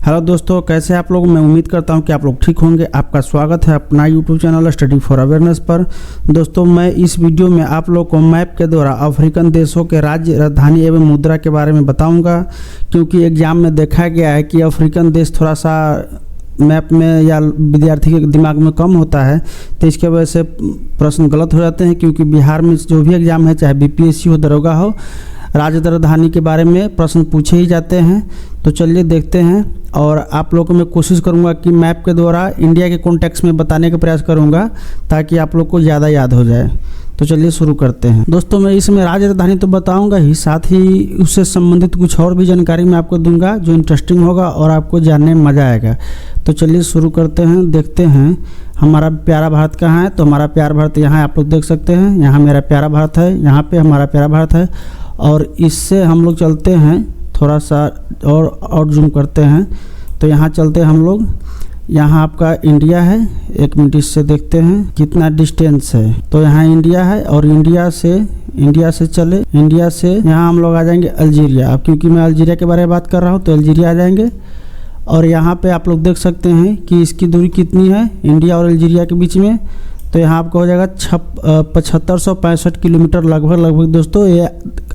Hello दोस्तों, कैसे आप लोग। मैं उम्मीद करता हूं कि आप लोग ठीक होंगे। आपका स्वागत है अपना YouTube channel study for awareness पर। दोस्तों, मैं इस वीडियो में आप लोग को मैप के द्वारा अफ्रीकन देशों के राज्य, राजधानी एवं मुद्रा के बारे में बताऊंगा, क्योंकि एग्जाम में देखा गया है कि अफ्रीकन देश थोड़ा सा मैप में या विद्यार्थी के दिमाग में कम होता है, तो इसके वजह से प्रश्न गलत हो जाते हैं। क्योंकि बिहार में जो भी एग्जाम है, चाहे बीपीएससी हो, दरोगा हो, राज्य राजधानी के बारे में प्रश्न पूछे ही जाते हैं। तो चलिए देखते हैं, और आप लोगों को मैं कोशिश करूंगा कि मैप के द्वारा इंडिया के कॉन्टेक्स्ट में बताने का प्रयास करूंगा, ताकि आप लोग को ज़्यादा याद हो जाए। तो चलिए शुरू करते हैं। दोस्तों, मैं इसमें राज्य राजधानी तो बताऊंगा ही, साथ ही उससे संबंधित कुछ और भी जानकारी मैं आपको दूंगा जो इंटरेस्टिंग होगा और आपको जानने में मज़ा आएगा। तो चलिए शुरू करते हैं, देखते हैं हमारा प्यारा भारत कहाँ है। तो हमारा प्यारा भारत यहाँ आप लोग देख सकते हैं। यहाँ मेरा प्यारा भारत है, यहाँ पे हमारा प्यारा भारत है। और इससे हम लोग चलते हैं थोड़ा सा और जूम करते हैं, तो यहाँ चलते हैं हम लोग। यहाँ आपका इंडिया है, एक मिनट इससे देखते हैं कितना डिस्टेंस है। तो यहाँ इंडिया है, और इंडिया से इंडिया से यहाँ हम लोग आ जाएंगे अल्जीरिया। अब क्योंकि मैं अल्जीरिया के बारे में बात कर रहा हूँ, तो अल्जीरिया आ जाएंगे। और यहाँ पे आप लोग देख सकते हैं कि इसकी दूरी कितनी है इंडिया और अल्जीरिया के बीच में। तो यहाँ आपको हो जाएगा 7565 किलोमीटर लगभग। दोस्तों, ये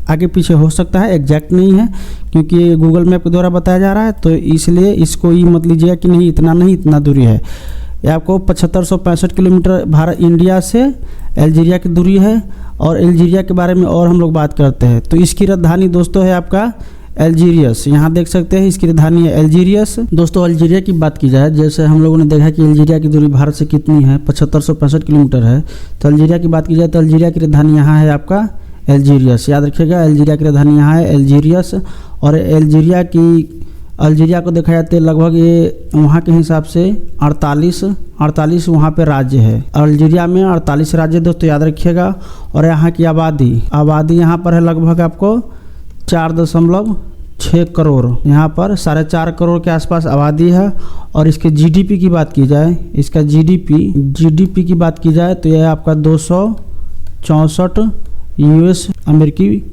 आगे पीछे हो सकता है, एग्जैक्ट नहीं है, क्योंकि गूगल मैप के द्वारा बताया जा रहा है। तो इसलिए इसको ये मत लीजिएगा कि नहीं इतना दूरी है। ये आपको 7565 किलोमीटर भारत इंडिया से अल्जीरिया की दूरी है। और अल्जीरिया के बारे में और हम लोग बात करते हैं। तो इसकी राजधानी दोस्तों है आपका अल्जीरियस। यहाँ देख सकते हैं इसकी राजधानी है अल्जीरियस। दोस्तों, अल्जीरिया की बात की जाए, जैसे हम लोगों ने देखा कि अल्जीरिया की दूरी भारत से कितनी है, 7565 किलोमीटर है। तो अल्जीरिया की बात की जाए तो अल्जीरिया की राजधानी यहाँ है आपका अल्जीरियस। याद रखिएगा, अल्जीरिया की राजधानी यहाँ है अल्जीरियस। और अल्जीरिया को देखा जाता है लगभग ये वहाँ के हिसाब से 48 वहाँ पे राज्य है। अल्जीरिया में 48 राज्य दोस्तों, याद रखिएगा। और यहाँ की आबादी यहाँ पर है लगभग आपको 4.6 करोड़। यहाँ पर 4.5 करोड़ के आसपास आबादी है। और इसके जीडीपी की बात की जाए, इसका जीडीपी की बात की जाए तो यह आपका 264 यूएस अमेरिकी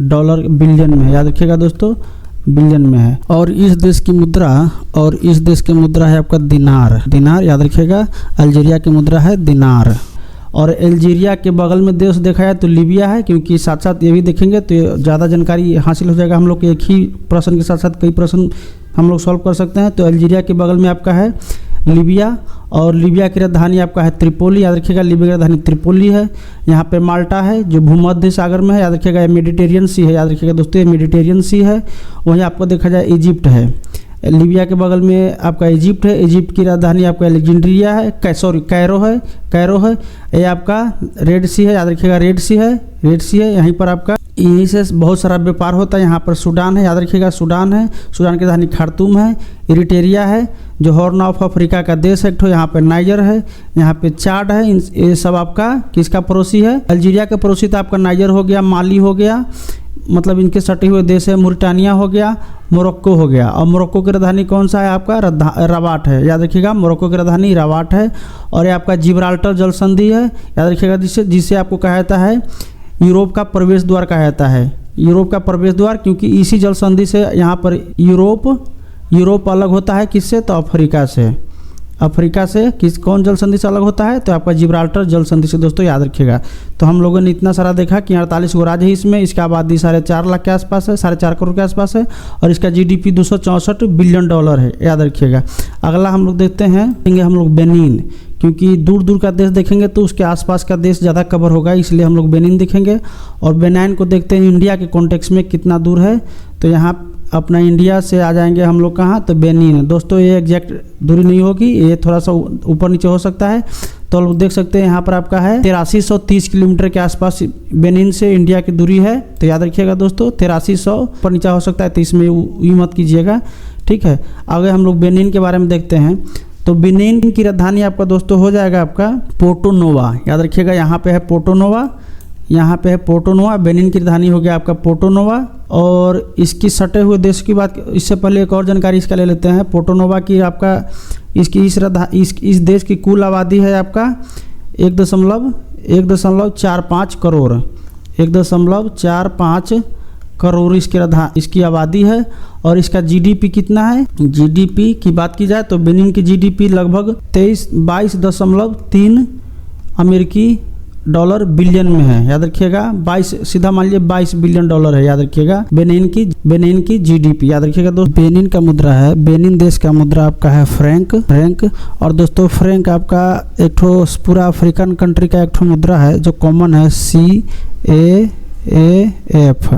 डॉलर बिलियन में है। याद रखिएगा दोस्तों, बिलियन में है। और इस देश की मुद्रा है आपका दिनार। याद रखिएगा, अल्जीरिया की मुद्रा है दिनार। और अल्जीरिया के बगल में देश देखा जाए तो लीबिया है, क्योंकि साथ साथ ये भी देखेंगे तो ज़्यादा जानकारी हासिल हो जाएगा हम लोग। एक ही प्रश्न के साथ साथ कई प्रश्न हम लोग सॉल्व कर सकते हैं। तो अल्जीरिया के बगल में आपका है लीबिया, और लीबिया की राजधानी आपका है त्रिपोली। याद रखिएगा, लीबिया की राजधानी त्रिपोली है। यहाँ पे माल्टा है जो भूमध्य सागर में है। याद रखिएगा, मेडिटेरियन सी है। याद रखिएगा दोस्तों, ये मेडिटेरियन सी है। वहीं आपको देखा जाए इजिप्ट है। लीबिया के बगल में आपका इजिप्ट है। इजिप्ट की राजधानी आपका अलेक्जेंड्रिया है, कैरो है। ये आपका रेड सी है। याद रखिएगा, रेड सी है। यहीं पर आपका यहीं से बहुत सारा व्यापार होता है। यहाँ पर सूडान है। याद रखिएगा, सूडान है। सूडान की राजधानी खार्तूम है। इरिटेरिया है जो हॉर्न ऑफ अफ्रीका का देश है। यहाँ पे नाइजर है, यहाँ पे चाड है। ये सब आपका किसका पड़ोसी है? अल्जीरिया का पड़ोसी। तो आपका नाइजर हो गया, माली हो गया, मतलब इनके सटे हुए देश है। मुरिटानिया हो गया, मोरक्को हो गया। और मोरक्को की राजधानी कौन सा है आपका? रबाट है। याद रखिएगा, मोरक्को की राजधानी रबाट है। और ये आपका जिब्राल्टर जल संधि है। याद रखिएगा, जिसे आपको कहा जाता है यूरोप का प्रवेश द्वार कहा जाता है। यूरोप का प्रवेश द्वार, क्योंकि इसी जल संधि से यहाँ पर यूरोप अलग होता है। किससे? तो अफ्रीका से कौन जल संधि से अलग होता है? तो आपका जिब्राल्टर जल संधि से। दोस्तों, याद रखिएगा। तो हम लोगों ने इतना सारा देखा कि 48 गो राज्य है इसमें। इसका आबादी 4.5 लाख के आसपास है, 4.5 करोड़ के आसपास है। और इसका जीडीपी 264 बिलियन डॉलर है। याद रखिएगा। अगला हम लोग देखते हैं हम लोग बेनिन, क्योंकि दूर का देश देखेंगे तो उसके आसपास का देश ज़्यादा कवर होगा, इसलिए हम लोग बेनिन देखेंगे। और बेनिन को देखते हैं इंडिया के कॉन्टेक्स्ट में कितना दूर है। तो यहाँ अपना इंडिया से आ जाएंगे हम लोग कहाँ? तो बेनिन। दोस्तों, ये एग्जैक्ट दूरी नहीं होगी, ये थोड़ा सा ऊपर नीचे हो सकता है। तो लोग देख सकते हैं यहाँ पर आपका है 8330 किलोमीटर के आसपास बेनिन से इंडिया की दूरी है। तो याद रखिएगा दोस्तों, 8300 ऊपर नीचे हो सकता है, तो इसमें ये मत कीजिएगा, ठीक है। आगे हम लोग बेनिन के बारे में देखते हैं। तो बेनिन की राजधानी आपका दोस्तों हो जाएगा आपका पोर्टो नोवा। याद रखिएगा, यहाँ पे है पोर्टो नोवा। बेनिन की राजधानी हो गया आपका पोर्टो नोवा। और इसकी सटे हुए देश की बात, इससे पहले एक और जानकारी इसका ले लेते हैं। पोर्टो नोवा की आपका इस देश की कुल आबादी है आपका 1.45 करोड़। 1.45 करोड़ इसकी आबादी है। और इसका जीडीपी कितना है, जीडीपी की बात की जाए तो बेनिन की जीडीपी लगभग 22.3 अमेरिकी डॉलर बिलियन में है, याद रखिएगा। 22 सीधा मान लीजिए 22 बिलियन डॉलर है, याद रखिएगा। बेनिन की जीडीपी याद रखिएगा दोस्त। बेनिन का मुद्रा है, बेनिन देश का मुद्रा आपका है फ्रैंक। और दोस्तों फ्रैंक आपका एक ठो पूरा अफ्रीकन कंट्री का एक ठो मुद्रा है जो कॉमन है, CAAF।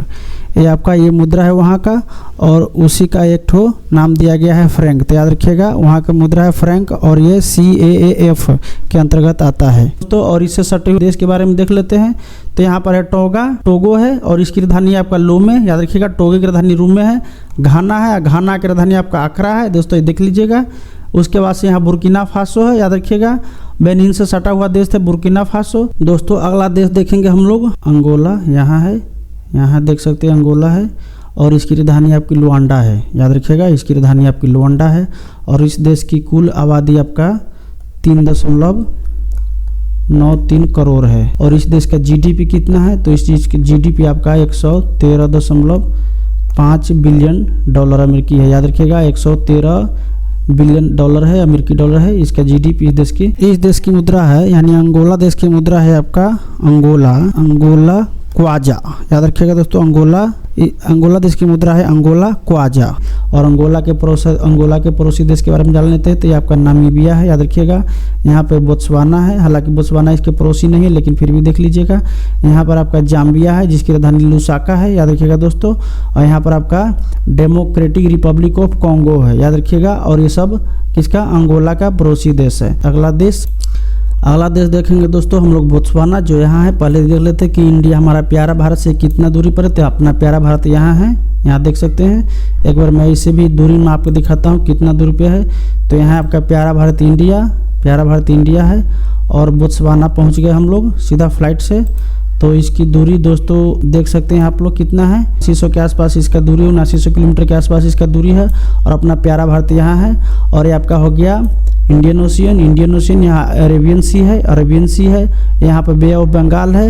ये आपका ये मुद्रा है वहाँ का, और उसी का एक ठो नाम दिया गया है फ्रैंक। तो याद रखिएगा वहाँ का मुद्रा है फ्रैंक और ये CAAF के अंतर्गत आता है तो। और इससे सटे हुए देश के बारे में देख लेते हैं। तो यहाँ पर है टोगो है और इसकी राजधानी आपका लोमे, याद रखिएगा। टोगो की राजधानी रूमे है। घाना है, घाना की राजधानी आपका अकरा है दोस्तों, ये देख लीजिएगा। उसके बाद से यहाँ बुर्किना फासो है, याद रखिएगा। बेनिन से सटा हुआ देश है बुर्किना फासो। दोस्तों अगला देश देखेंगे हम लोग, अंगोला। यहाँ है, यहाँ देख सकते हैं अंगोला है और इसकी राजधानी आपकी लुआंडा है, याद रखिएगा। इसकी राजधानी आपकी लुआंडा है और इस देश की कुल आबादी आपका 3.93 करोड़ है। और इस देश का जीडीपी कितना है, तो इस चीज़ की जीडीपी आपका 113.5 बिलियन डॉलर अमेरिकी है, याद रखिएगा। 113 बिलियन डॉलर है, अमेरिकी डॉलर है इसका जीडीपी। इस देश की मुद्रा है, यानी अंगोला देश की मुद्रा है आपका अंगोला क्वाजा, याद रखिएगा दोस्तों। अंगोला देश की मुद्रा है अंगोला क्वाजा। और अंगोला के पड़ोसी देश के बारे में जान लेते हैं। तो ये आपका नामीबिया है, याद रखिएगा। यहाँ पे बोत्सवाना है, हालांकि बोत्सवाना इसके पड़ोसी नहीं है लेकिन फिर भी देख लीजिएगा। यहाँ पर आपका जाम्बिया है जिसकी राजधानी लुसाका है, याद रखिएगा दोस्तों। और यहाँ पर आपका डेमोक्रेटिक रिपब्लिक ऑफ कॉन्गो है, याद रखिएगा। और ये सब किसका, अंगोला का पड़ोसी देश है। अगला देश देखेंगे दोस्तों हम लोग बोत्सवाना, जो यहाँ है। पहले देख लेते हैं कि इंडिया हमारा प्यारा भारत से कितना दूरी पर है। तो अपना प्यारा भारत यहाँ है, यहाँ देख सकते हैं। एक बार मैं इसे भी दूरी में आपको दिखाता हूँ कितना दूरी पे है। तो यहाँ आपका प्यारा भारत इंडिया है। और बोत्सवाना पहुँच गए हम लोग सीधा फ्लाइट से। तो इसकी दूरी दोस्तों देख सकते हैं आप लोग कितना है, 800 के आसपास इसका दूरी, 7900 किलोमीटर के आसपास इसका दूरी है। और अपना प्यारा भारत यहाँ है। और ये आपका हो गया इंडियन ओशियन। यहाँ अरेबियन सी है। यहाँ पर बे ऑफ बंगाल है।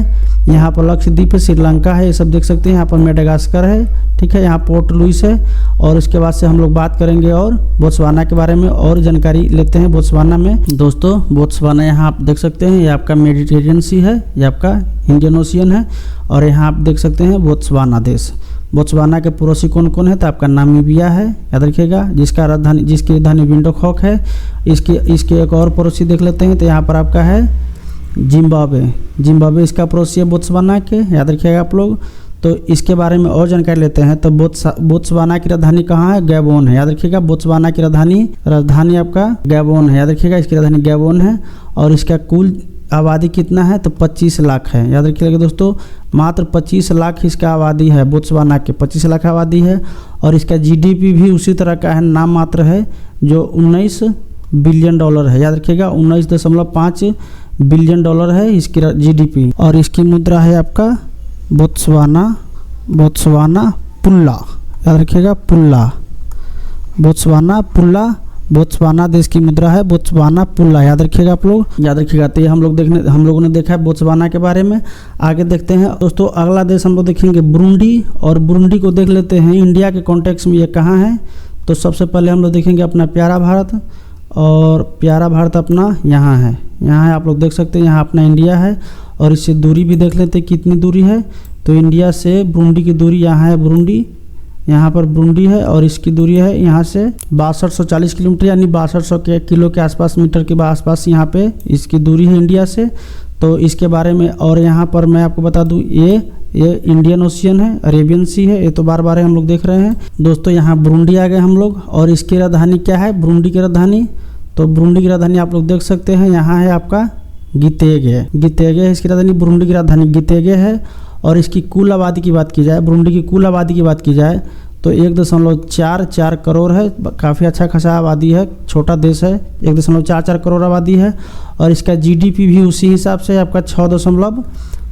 यहाँ पर लक्षद्वीप है, श्रीलंका है, ये सब देख सकते हैं। यहाँ पर मेडागास्कर है, ठीक है। यहाँ पोर्ट लुइस है। और इसके बाद से हम लोग बात करेंगे और बोत्सवाना के बारे में और जानकारी लेते हैं। बोत्सवाना में दोस्तों, बोत्सवाना यहाँ आप देख सकते हैं, ये आपका मेडिटेरियन सी है, ये आपका इंडियन ओशियन है। और यहाँ आप देख सकते हैं बोत्सवाना देश। बोत्सवाना के पड़ोसी कौन कौन है, तो आपका नामीबिया है, याद रखिएगा, जिसकी राजधानी विंडोक है। इसके एक और पड़ोसी देख लेते हैं। तो यहाँ पर आपका है जिम्बाब्वे इसका पड़ोसी है बोत्सवाना के, याद रखिएगा आप लोग। तो इसके बारे में और जानकारी लेते हैं। तो बोत्सवाना की राजधानी कहाँ है, गैबोन है, याद रखिएगा। बोत्सवाना की राजधानी आपका गैबोन है, याद रखिएगा। इसकी राजधानी गैबोन है। और इसका कुल आबादी कितना है, तो 25 लाख है, याद रखिएगा दोस्तों। मात्र 25 लाख इसका आबादी है, बोत्सवाना के 25 लाख आबादी है। और इसका जीडीपी भी उसी तरह का है, नाम मात्र है, जो 19 बिलियन डॉलर है, याद रखिएगा। 19.5 बिलियन डॉलर है इसकी जीडीपी। और इसकी मुद्रा है आपका बोत्सवाना पुल्ला, याद रखिएगा, बोत्सवाना देश की मुद्रा है बोत्सवाना पुल्ला, याद रखिएगा आप लोग, याद रखिएगा। तो ये हम लोगों ने देखा है बोत्सवाना के बारे में। आगे देखते हैं दोस्तों, अगला देश हम लोग देखेंगे बुरुंडी। और बुरुंडी को देख लेते हैं इंडिया के कॉन्टेक्स्ट में ये कहाँ है। तो सबसे पहले हम लोग देखेंगे अपना प्यारा भारत। और प्यारा भारत अपना यहाँ है, आप लोग देख सकते हैं, यहाँ अपना इंडिया है। और इससे दूरी भी देख लेते हैं कितनी दूरी है। तो इंडिया से बुरुंडी की दूरी यहाँ है, बुरुंडी, यहाँ पर बुरुंडी है। और इसकी दूरी है यहाँ से 6240 किलोमीटर, यानी 6200 किलो के आसपास, मीटर के आसपास यहाँ पे इसकी दूरी है इंडिया से। तो इसके बारे में और यहाँ पर मैं आपको बता दूँ, ये इंडियन ओशियन है, अरेबियन सी है, ये तो बार बार हम लोग देख रहे हैं दोस्तों। यहाँ बुरुंडी आ गए हम लोग। और इसकी राजधानी क्या है, बुरुंडी की राजधानी। तो बुरुंडी की राजधानी आप लोग देख सकते हैं, यहाँ है आपका गितेगे है इसकी राजधानी, बुरुंडी की राजधानी गितेगे है। और इसकी कुल आबादी की बात की जाए, बुरुंडी की कुल आबादी की बात की जाए तो 1.44 करोड़ है, काफ़ी अच्छा खासा आबादी है, छोटा देश है, 1.44 करोड़ आबादी है। और इसका जीडीपी भी उसी हिसाब से आपका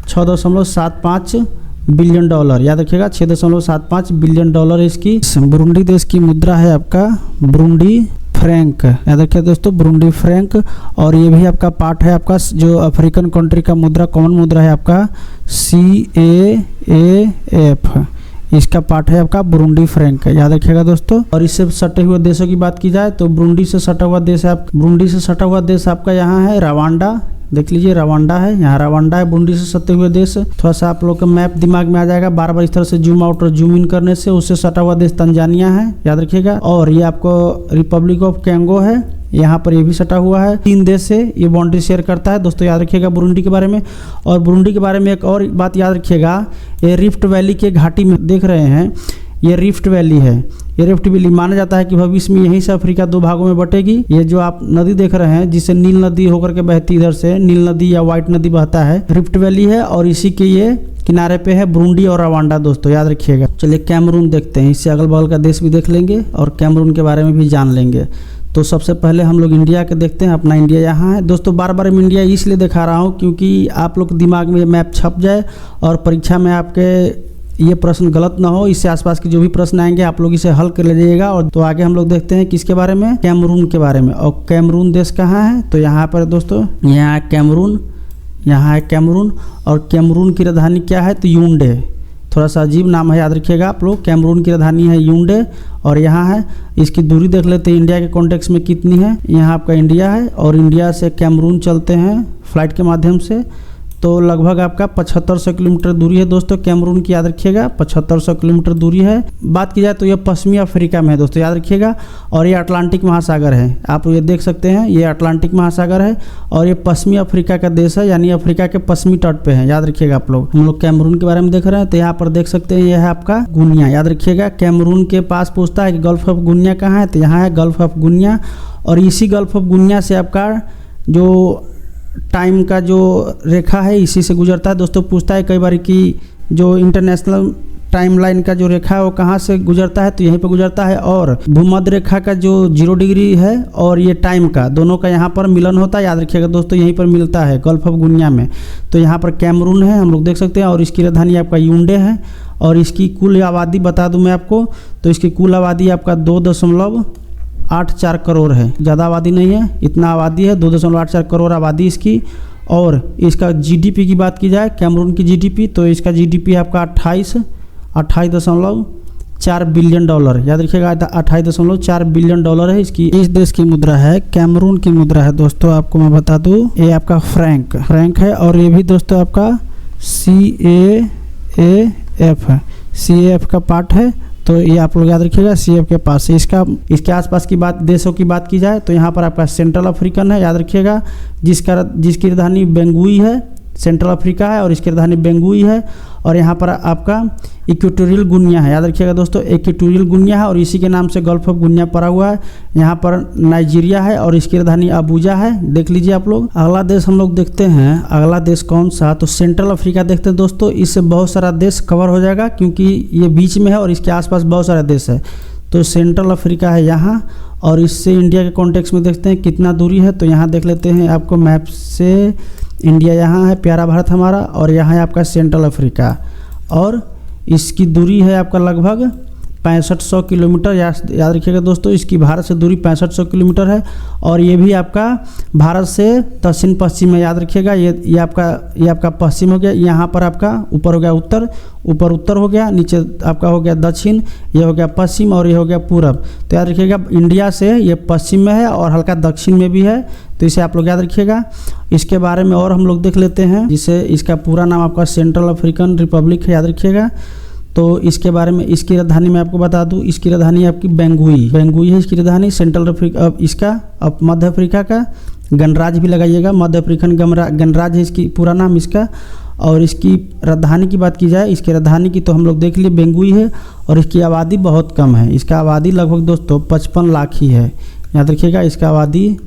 6.75 बिलियन डॉलर, याद रखिएगा, 6.75 बिलियन डॉलर इसकी। बुरुंडी देश की मुद्रा है आपका बुरुंडी फ्रैंक, याद रखिए दोस्तों, बुरुंडी फ्रैंक। और ये भी आपका पार्ट है आपका जो अफ्रीकन कंट्री का मुद्रा, कॉमन मुद्रा है आपका CAAF, इसका पार्ट है आपका बुरुंडी फ्रैंक, याद रखिएगा दोस्तों। और इससे सटे हुए देशों की बात की जाए तो बुरुंडी से सटा हुआ देश आपका यहाँ है रवांडा, देख लीजिए रवांडा है, यहाँ रवांडा है बुरुंडी से सटे हुए देश। थोड़ा सा आप लोग का मैप दिमाग में आ जाएगा, बार बार इस तरह से जूम आउट और जूम इन करने से। उससे सटा हुआ देश तंजानिया है, याद रखिएगा। और ये आपको रिपब्लिक ऑफ कैंगो है, यहाँ पर ये भी सटा हुआ है। 3 देश से ये बाउंड्री शेयर करता है दोस्तों, याद रखिएगा बुरुंडी के बारे में। और बुरुंडी के बारे में एक और बात याद रखिएगा, ये रिफ्ट वैली के घाटी में देख रहे हैं, ये रिफ्ट वैली है। ये रिफ्ट वैली माना जाता है कि भविष्य में यहीं से अफ्रीका 2 भागों में बटेगी। ये जो आप नदी देख रहे हैं जिसे नील नदी होकर के बहती, इधर से नील नदी या व्हाइट नदी बहता है, रिफ्ट वैली है। और इसी के ये किनारे पे है बुरुंडी और रवांडा दोस्तों, याद रखिएगा। चलिए कैमरून देखते हैं, इससे अगल बगल का देश भी देख लेंगे और कैमरून के बारे में भी जान लेंगे। तो सबसे पहले हम लोग इंडिया के देखते हैं। अपना इंडिया यहाँ है दोस्तों। बार बार मैं इंडिया इसलिए दिखा रहा हूँ क्योंकि आप लोग दिमाग में मैप छप जाए और परीक्षा में आपके ये प्रश्न गलत ना हो। इससे आसपास के जो भी प्रश्न आएंगे आप लोग इसे हल कर लीजिएगा। और तो आगे हम लोग देखते हैं किसके बारे में, कैमरून के बारे में। और कैमरून देश कहाँ है तो यहाँ पर दोस्तों, यहाँ है कैमरून, यहाँ है कैमरून। और कैमरून की राजधानी क्या है तो यूंडे, थोड़ा सा अजीब नाम है, याद रखिएगा आप लोग। कैमरून की राजधानी है यूंडे और यहाँ है। इसकी दूरी देख लेते हैं इंडिया के कॉन्टेक्स्ट में कितनी है। यहाँ आपका इंडिया है और इंडिया से कैमरून चलते हैं फ्लाइट के माध्यम से, तो लगभग आपका 7500 किलोमीटर दूरी है दोस्तों कैमरून की, याद रखिएगा 7500 किलोमीटर दूरी है। बात की जाए तो ये पश्चिमी अफ्रीका में है दोस्तों, याद रखिएगा। और ये अटलांटिक महासागर है, आप ये देख सकते हैं, ये अटलांटिक महासागर है और ये पश्चिमी अफ्रीका का देश है, यानी अफ्रीका के पश्चिमी तट पे है, याद रखिएगा आप लोग। हम लोग कैमरून के बारे में देख रहे हैं तो यहाँ पर देख सकते हैं यह है आपका गुनिया, याद रखिएगा। कैमरून के पास पूछता है कि गल्फ ऑफ गुनिया कहाँ है तो यहाँ है गल्फ ऑफ गुनिया। और इसी गल्फ ऑफ गुनिया से आपका जो टाइम का जो रेखा है इसी से गुजरता है दोस्तों। पूछता है कई बार कि जो इंटरनेशनल टाइमलाइन का जो रेखा है वो कहाँ से गुजरता है तो यहीं पर गुजरता है। और भूमध्य रेखा का जो 0 डिग्री है और ये टाइम का, दोनों का यहाँ पर मिलन होता है, याद रखिएगा दोस्तों, यहीं पर मिलता है गल्फ ऑफ गुनिया में। तो यहाँ पर कैमरून है, हम लोग देख सकते हैं। और इसकी राजधानी आपका यूंडे है। और इसकी कुल आबादी बता दूँ मैं आपको, तो इसकी कुल आबादी आपका 2.84 करोड़ है, ज़्यादा आबादी नहीं है, इतना आबादी है, 2.84 करोड़ आबादी इसकी। और इसका जीडीपी की बात की जाए, कैमरून की जीडीपी, तो इसका जीडीपी आपका 28.4 बिलियन डॉलर, याद रखिएगा 28.4 बिलियन डॉलर है इसकी। इस देश की मुद्रा है, कैमरून की मुद्रा है दोस्तों, आपको मैं बता दूं, ये आपका फ्रैंक है। और ये भी दोस्तों आपका CAF है, CAF का पार्ट है, तो ये आप लोग याद रखिएगा CAF के पास से। इसके आसपास की बात, देशों की बात की जाए तो यहाँ पर आपका सेंट्रल अफ्रीकन है, याद रखिएगा, जिसकी राजधानी बेंगुई है, सेंट्रल अफ्रीका है और इसकी राजधानी बेंगुई है। और यहाँ पर आपका इक्वेटोरियल गुनिया है, याद रखिएगा दोस्तों, इक्वेटोरियल गुनिया है और इसी के नाम से गल्फ ऑफ गुनिया पड़ा हुआ है। यहाँ पर नाइजीरिया है और इसकी राजधानी अबूजा है, देख लीजिए आप लोग। अगला देश हम लोग देखते हैं, अगला देश कौन सा, तो सेंट्रल अफ्रीका देखते हैं दोस्तों। इससे बहुत सारा देश कवर हो जाएगा क्योंकि ये बीच में है और इसके आसपास बहुत सारा देश है। तो सेंट्रल अफ्रीका है यहाँ। और इससे इंडिया के कॉन्टेक्स्ट में देखते हैं कितना दूरी है, तो यहाँ देख लेते हैं आपको मैप से। इंडिया यहाँ है, प्यारा भारत हमारा, और यहाँ है आपका सेंट्रल अफ्रीका। और इसकी दूरी है आपका लगभग 6500 किलोमीटर, याद रखिएगा दोस्तों, इसकी भारत से दूरी 6500 किलोमीटर है। और ये भी आपका भारत से दक्षिण पश्चिम में, याद रखिएगा। ये आपका पश्चिम हो गया, यहाँ पर आपका ऊपर हो गया उत्तर, ऊपर उत्तर हो गया, नीचे आपका हो गया दक्षिण, ये हो गया पश्चिम और ये हो गया पूरब। तो याद रखिएगा इंडिया से ये पश्चिम में है और हल्का दक्षिण में भी है, तो इसे आप लोग याद रखिएगा। इसके बारे में और हम लोग देख लेते हैं, जिसे इसका पूरा नाम आपका सेंट्रल अफ्रीकन रिपब्लिक है, याद रखिएगा। तो इसके बारे में, इसकी राजधानी मैं आपको बता दूं, इसकी राजधानी आपकी बेंगुई है इसकी राजधानी। सेंट्रल अफ्रीका, इसका अब मध्य अफ्रीका का गणराज्य भी लगाइएगा, मध्य अफ्रीकन गणराज्य है इसकी पूरा नाम इसका। और इसकी राजधानी की बात की जाए, इसकी राजधानी की तो हम लोग देख लिए बेंगुई है और इसकी आबादी बहुत कम है। इसका आबादी लगभग दोस्तों 55 लाख ही है, याद रखिएगा, इसका आबादी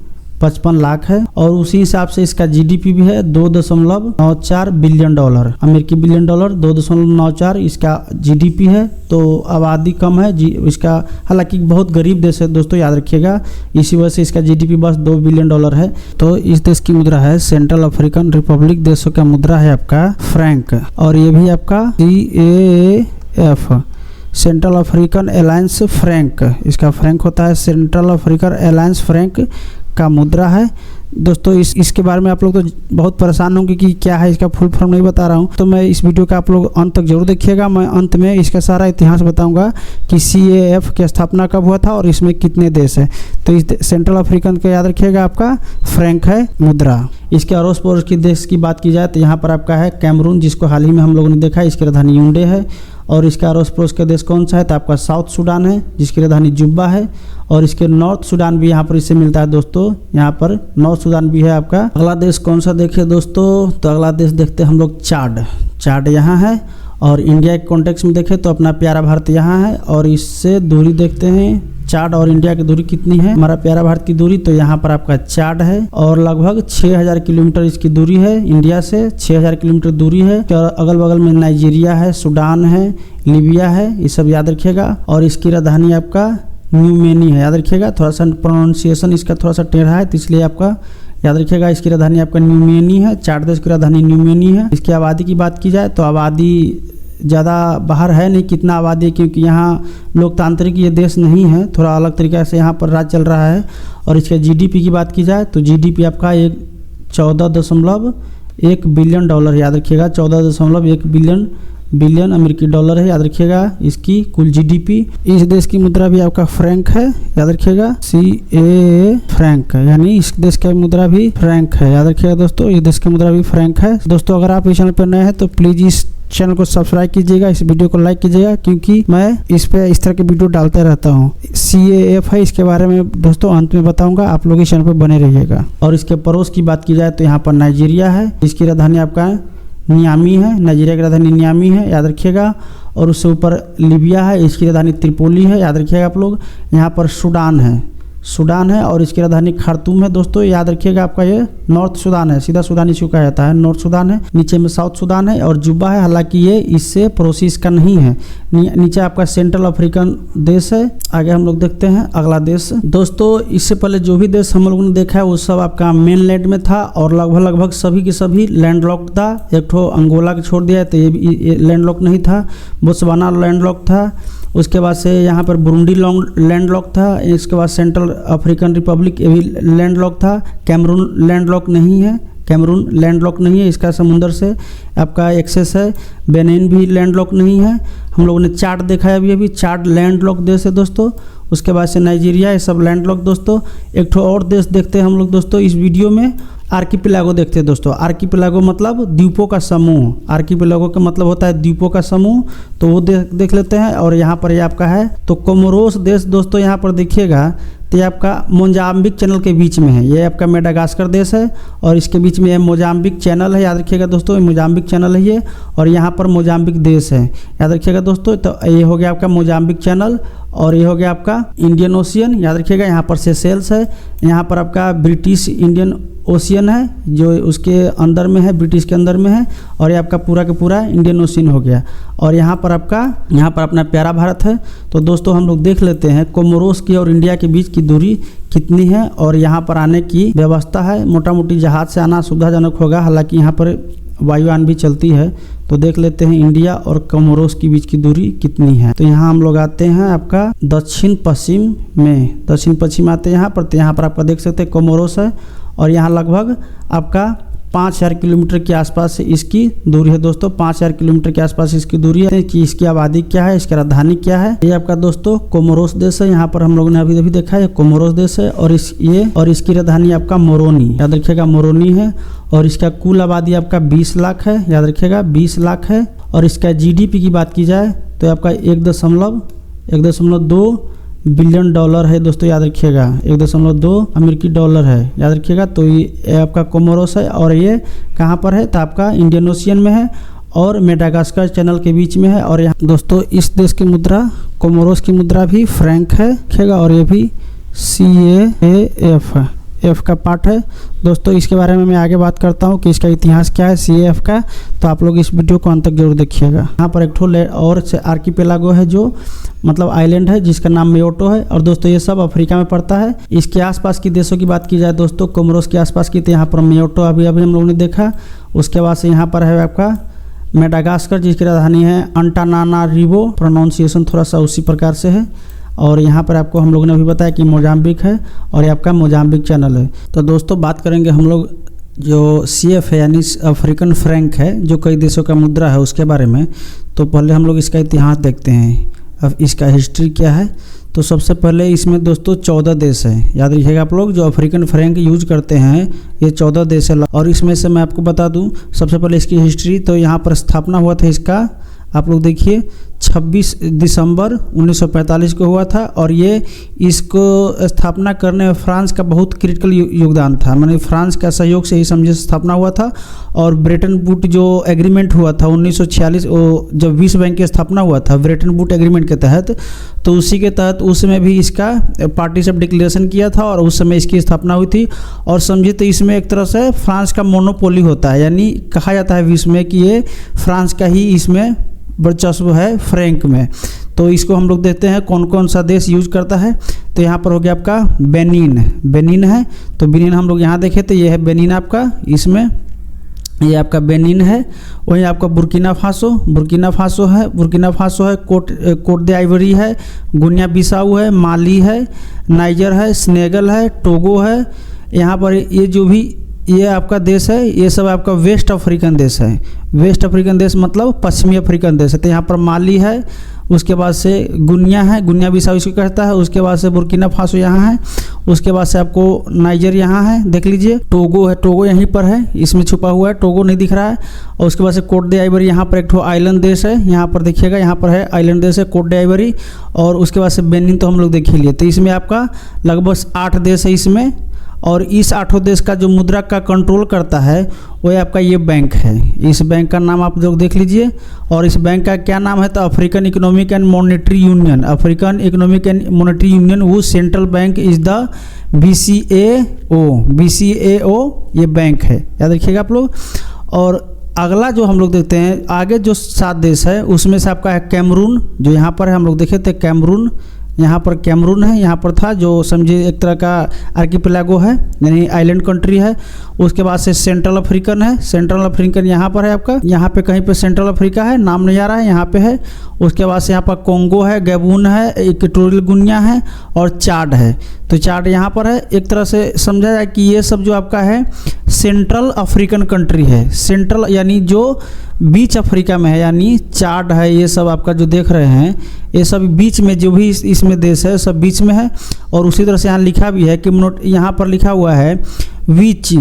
55 लाख है। और उसी हिसाब से इसका जीडीपी भी है 2.94 बिलियन डॉलर, अमेरिकी बिलियन डॉलर, 2.94 इसका जीडीपी है। तो आबादी कम है इसका, हालांकि बहुत गरीब देश है दोस्तों, याद रखिएगा, इसी वजह से इसका जीडीपी बस 2 बिलियन डॉलर है। तो इस देश की मुद्रा है सेंट्रल अफ्रीकन रिपब्लिक, देशों का मुद्रा है आपका फ्रैंक। और ये भी आपका CAF, central African alliance franc, इसका फ्रैंक होता है, सेंट्रल अफ्रीकन एलायंस फ्रैंक का मुद्रा है। दोस्तों इसके बारे में आप लोग तो बहुत परेशान होंगे कि क्या है, इसका फुल फॉर्म नहीं बता रहा हूँ, तो मैं इस वीडियो का आप लोग अंत तक जरूर देखिएगा। मैं अंत में इसका सारा इतिहास बताऊंगा कि CAF की स्थापना कब हुआ था और इसमें कितने देश है। तो इस सेंट्रल अफ्रीकन का याद रखिएगा आपका फ्रैंक है मुद्रा। इसके अड़ोस पड़ोस की देश की बात की जाए तो यहाँ पर आपका है कैमरून, जिसको हाल ही में हम लोगों ने देखा है, इसकी राजधानी याओंडे है। और इसका अड़ोस पड़ोस का देश कौन सा है, तो आपका साउथ सूडान है, जिसकी राजधानी जुब्बा है। और इसके नॉर्थ सूडान भी यहाँ पर इससे मिलता है दोस्तों, यहाँ पर नॉर्थ सूडान भी है आपका। अगला देश कौन सा देखे दोस्तों, तो अगला देश देखते हैं हम लोग चाड यहाँ है। और इंडिया के कॉन्टेक्स्ट में देखें तो अपना प्यारा भारत यहाँ है। और इससे दूरी देखते हैं, चाड और इंडिया की दूरी कितनी है, हमारा प्यारा भारत की दूरी, तो यहाँ पर आपका चाड है और लगभग 6000 किलोमीटर इसकी दूरी है इंडिया से, 6000 किलोमीटर दूरी है। और अगल बगल में नाइजीरिया है, सूडान है, लीबिया है, ये सब याद रखिएगा। और इसकी राजधानी आपका न्यूमेनी है, याद रखिएगा। थोड़ा सा प्रोनाउंसिएशन इसका थोड़ा सा टेढ़ा है, तो इसलिए आपका याद रखिएगा इसकी राजधानी आपका न्यूमेनी है। चाड देश की राजधानी न्यूमेनी है। इसकी आबादी की बात की जाए तो आबादी ज़्यादा बाहर है नहीं, कितना आबादी है, क्योंकि यहाँ लोकतांत्रिक ये देश नहीं है, थोड़ा अलग तरीके से यहाँ पर राज चल रहा है। और इसके GDP की बात की जाए तो GDP आपका 14.1 बिलियन डॉलर, याद रखिएगा 14.1 बिलियन अमेरिकी डॉलर है, याद रखिएगा इसकी कुल GDP। इस देश की मुद्रा भी आपका फ्रैंक है, याद रखिएगा CAA फ्रैंक है, यानी इस देश का मुद्रा भी फ्रैंक है, याद रखिएगा दोस्तों, इस देश का मुद्रा भी फ्रैंक है। दोस्तों अगर आप इस चैनल पर नए हैं तो प्लीज़ इस चैनल को सब्सक्राइब कीजिएगा, इस वीडियो को लाइक कीजिएगा, क्योंकि मैं इस पे इस तरह के वीडियो डालते रहता हूँ। CAF है, इसके बारे में दोस्तों अंत में बताऊंगा, आप लोग इस चैनल पर बने रहिएगा। और इसके पड़ोस की बात की जाए तो यहाँ पर नाइजीरिया है, इसकी राजधानी आपका नियामी है, नाइजीरिया की राजधानी नियामी है, याद रखिएगा। और उससे ऊपर लीबिया है, इसकी राजधानी त्रिपोली है, याद रखिएगा आप लोग। यहाँ पर सूडान है और इसकी राजधानी खार्तूम है दोस्तों, याद रखिएगा आपका ये नॉर्थ सूडान है, सीधा सूडान इसको कहा जाता है, नॉर्थ सूडान है। नीचे में साउथ सूडान है और जुब्बा है, हालांकि ये इससे पड़ोसी इसका नहीं है। नीचे आपका सेंट्रल अफ्रीकन देश है। आगे हम लोग देखते हैं अगला देश। दोस्तों इससे पहले जो भी देश हम लोगों ने देखा है वो सब आपका मेनलैंड में था और लगभग सभी के सभी लैंडलॉक था। एक ठो अंगोला के छोड़ दिया तो ये लैंडलॉक नहीं था। बोत्सवाना लैंडलॉक था, उसके बाद से यहाँ पर बुरुंडी लैंडलॉक था, इसके बाद सेंट्रल अफ्रीकन रिपब्लिक ये भी लैंडलॉक था। कैमरून लैंडलॉक नहीं है, इसका समुंदर से आपका एक्सेस है। बेनिन भी लैंडलॉक नहीं है। हम लोगों ने चाड देखा है अभी चाड लैंडलॉक देश है दोस्तों। उसके बाद से नाइजीरिया, ये सब लैंडलॉक दोस्तों। एक ठो और देश देखते हैं हम लोग दोस्तों इस वीडियो में, आर्कीपेलागो देखते हैं दोस्तों। आर्कीपेलागो मतलब द्वीपों का समूह, आर्कीपेलागो का मतलब होता है द्वीपों का समूह, तो वो देख लेते हैं। और यहाँ पर ये आपका है तो कोमोरोस देश दोस्तों, यहाँ पर देखिएगा तो ये आपका मोजाम्बिक चैनल के बीच में है। ये आपका मेडागास्कर देश है और इसके बीच में ये मोजाम्बिक चैनल है, याद रखिएगा दोस्तों, ये मोजाम्बिक चैनल है ये। और यहाँ पर मोजाम्बिक देश है, याद रखिएगा दोस्तों। तो ये हो गया आपका मोजाम्बिक चैनल और ये हो गया आपका इंडियन ओशियन, याद रखिएगा। यहाँ पर सेशेल्स है, यहाँ पर आपका ब्रिटिश इंडियन ओशियन है जो उसके अंदर में है, ब्रिटिश के अंदर में है। और ये आपका पूरा का पूरा इंडियन ओशियन हो गया। और यहाँ पर अपना प्यारा भारत है। तो दोस्तों हम लोग देख लेते हैं कोमोरोस की और इंडिया के बीच की दूरी कितनी है और यहाँ पर आने की व्यवस्था है। मोटा मोटी जहाज से आना सुविधाजनक होगा, हालांकि यहाँ पर वायुयान भी चलती है। तो देख लेते हैं इंडिया और कोमोरोस के बीच की दूरी कितनी है। तो यहाँ हम लोग आते हैं आपका दक्षिण पश्चिम आते हैं यहाँ पर। तो यहाँ पर आपका देख सकते हैं कोमोरोस है और यहाँ लगभग आपका 5000 किलोमीटर के आसपास इसकी दूरी है दोस्तों। 5000 किलोमीटर के आसपास इसकी दूरी है। कि इसकी आबादी क्या है, इसकी राजधानी क्या है। ये आपका दोस्तों कोमोरोस देश है। यहाँ पर हम लोगों ने अभी देखा है कोमोरोस देश है और इसकी राजधानी आपका मोरोनी, याद रखिएगा मोरोनी है। और इसका कुल आबादी आपका 20 लाख है, याद रखिएगा 20 लाख है। और इसका GDP की बात की जाए तो आपका 1.2 बिलियन डॉलर है दोस्तों, याद रखिएगा 1.2 अमेरिकी डॉलर है, याद रखिएगा। तो ये आपका कोमोरोस है और ये कहाँ पर है तो आपका इंडियन ओशियन में है और मेडागास्कर चैनल के बीच में है। और यहाँ दोस्तों इस देश की मुद्रा कोमोरोस की मुद्रा भी फ्रैंक है, रखिएगा। और ये भी CAF है, F का पार्ट है दोस्तों। इसके बारे में मैं आगे बात करता हूँ कि इसका इतिहास क्या है CAF का, तो आप लोग इस वीडियो को अंत तक जरूर देखिएगा। यहाँ पर एक ठो और आर्कीपेलागो है जो मतलब आइलैंड है जिसका नाम मेयोटो है। और दोस्तों ये सब अफ्रीका में पड़ता है। इसके आसपास की देशों की बात की जाए दोस्तों कोमोरोस के आसपास की, तो यहाँ पर मेयोटो अभी हम लोगों ने देखा। उसके बाद से यहाँ पर है आपका मेडागास्कर जिसकी राजधानी है अंटानानारिवो, प्रोनाउंसिएशन थोड़ा सा उसी प्रकार से है। और यहाँ पर आपको हम लोगों ने अभी बताया कि मोजाम्बिक है और ये आपका मोजाम्बिक चैनल है। तो दोस्तों बात करेंगे हम लोग जो CF है यानी अफ्रीकन फ्रैंक है जो कई देशों का मुद्रा है उसके बारे में। तो पहले हम लोग इसका इतिहास देखते हैं, अब इसका हिस्ट्री क्या है। तो सबसे पहले इसमें दोस्तों 14 देश हैं, याद रखिएगा आप लोग, जो अफ्रीकन फ्रैंक यूज करते हैं ये 14 देश है। और इसमें से मैं आपको बता दूं सबसे पहले इसकी हिस्ट्री। तो यहाँ पर स्थापना हुआ था इसका, आप लोग देखिए 26 दिसंबर 1945 को हुआ था। और ये इसको स्थापना करने में फ्रांस का बहुत क्रिटिकल योगदान था, माने फ्रांस का सहयोग से ही समझे स्थापना हुआ था। और ब्रेटन वुड जो एग्रीमेंट हुआ था 1946 जब विश्व बैंक की स्थापना हुआ था ब्रेटन वुड एग्रीमेंट के तहत, तो उसी के तहत उस समय भी इसका पार्टिसिप डिक्लेरेशन किया था और उस समय इसकी स्थापना हुई थी। और समझिए तो इसमें एक तरह से फ्रांस का मोनोपोली होता है, यानी कहा जाता है विश्व में कि ये फ्रांस का ही इसमें वर्चस्व है फ्रैंक में। तो इसको हम लोग देखते हैं कौन कौन सा देश यूज करता है। तो यहाँ पर हो गया आपका बेनिन है। तो बेनिन हम लोग यहाँ देखें तो ये है बेनिन आपका, इसमें ये आपका बेनिन है। वहीं आपका बुर्किना फासो है, कोट दे आइवरी है, गुनिया बिसाऊ है, माली है, नाइजर है, सेनेगल है, टोगो है। यहाँ पर ये जो भी ये आपका देश है ये सब आपका वेस्ट अफ्रीकन देश है। वेस्ट अफ्रीकन देश मतलब पश्चिमी अफ्रीकन देश है। तो यहाँ पर माली है, उसके बाद से गुनिया है, गुनिया बिसाऊ इसको कहता है, उसके बाद से बुर्किना फासो यहाँ है, उसके बाद से आपको नाइजर यहाँ है, देख लीजिए। टोगो है, टोगो यहीं पर है, इसमें छुपा हुआ है, टोगो नहीं दिख रहा है। और उसके बाद से कोट दे आइवरी, यहाँ पर एक ठो आइलैंड देश है, यहाँ पर देखिएगा यहाँ पर है आइलैंड देश है कोट दे आइवरी। और उसके बाद से बेनिन तो हम लोग देख ही लिए। तो इसमें आपका लगभग 8 देश है इसमें। और इस 8 देश का जो मुद्रा का कंट्रोल करता है वो आपका ये बैंक है। इस बैंक का नाम आप लोग देख लीजिए। और इस बैंक का क्या नाम है तो African economic and monetary union, African economic and monetary union वो central bank is the BCAO ये बैंक है, याद रखिएगा आप लोग। और अगला जो हम लोग देखते हैं आगे जो 7 देश है उसमें से आपका है कैमरून, जो यहाँ पर है हम लोग देखे थे कैमरून, यहाँ पर कैमरून है, यहाँ पर था जो समझिए एक तरह का आर्किपेलागो है यानी आइलैंड कंट्री है। उसके बाद से सेंट्रल अफ्रीकन है, सेंट्रल अफ्रीकन यहाँ पर है आपका, यहाँ पे कहीं पे सेंट्रल अफ्रीका है, नाम नहीं आ रहा है, यहाँ पे है। उसके बाद से यहाँ पर कोंगो है, गैबून है, इक्वेटोरियल गुनिया है और चाड है। तो चाड यहाँ पर है। एक तरह से समझा जाए कि ये सब जो आपका है सेंट्रल अफ्रीकन कंट्री है, सेंट्रल यानी जो बीच अफ्रीका में है, यानी चाड है, ये सब आपका जो देख रहे हैं ये सब बीच में जो भी इसमें देश है सब बीच में है। और उसी तरह से यहाँ लिखा भी है कि यहाँ पर लिखा हुआ है which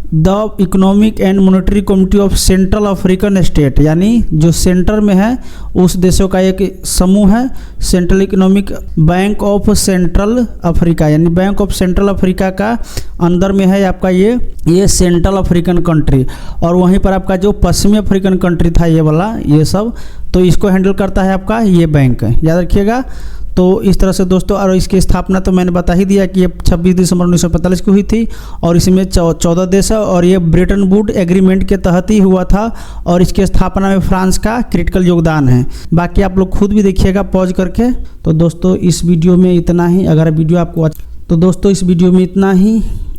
the economic and monetary committee of central African state, यानी जो सेंटर में है उस देशों का एक समूह है। Central economic bank of central Africa, यानी बैंक ऑफ सेंट्रल अफ्रीका का अंदर में है आपका ये सेंट्रल अफ्रीकन कंट्री। और वहीं पर आपका जो पश्चिमी अफ्रीकन कंट्री था ये वाला, ये सब तो इसको हैंडल करता है आपका ये बैंक, याद रखिएगा। तो इस तरह से दोस्तों, और इसकी स्थापना तो मैंने बता ही दिया कि ये 26 दिसंबर 1945 को हुई थी। और इसमें 14 देश है और ये ब्रेटन वुड एग्रीमेंट के तहत ही हुआ था। और इसकी स्थापना में फ्रांस का क्रिटिकल योगदान है। बाकी आप लोग खुद भी देखिएगा पॉज करके। तो दोस्तों इस वीडियो में इतना ही। अगर वीडियो आपको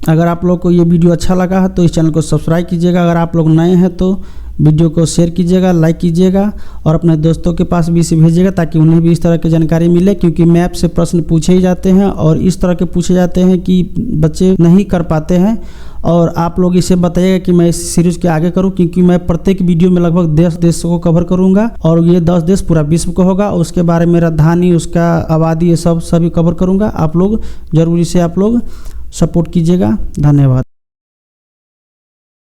अगर आप लोग को ये वीडियो अच्छा लगा है तो इस चैनल को सब्सक्राइब कीजिएगा। अगर आप लोग नए हैं तो वीडियो को शेयर कीजिएगा, लाइक कीजिएगा और अपने दोस्तों के पास भी इसे भेजिएगा ताकि उन्हें भी इस तरह की जानकारी मिले। क्योंकि मैप से प्रश्न पूछे ही जाते हैं और इस तरह के पूछे जाते हैं कि बच्चे नहीं कर पाते हैं। और आप लोग इसे बताइएगा कि मैं इस सीरीज़ के आगे करूं, क्योंकि मैं प्रत्येक वीडियो में लगभग 10 देशों को कवर करूंगा और ये 10 देश पूरा विश्व का होगा। उसके बारे में राजधानी, उसका आबादी, ये सब सभी कवर करूंगा। आप लोग जरूर इसे आप लोग सपोर्ट कीजिएगा। धन्यवाद।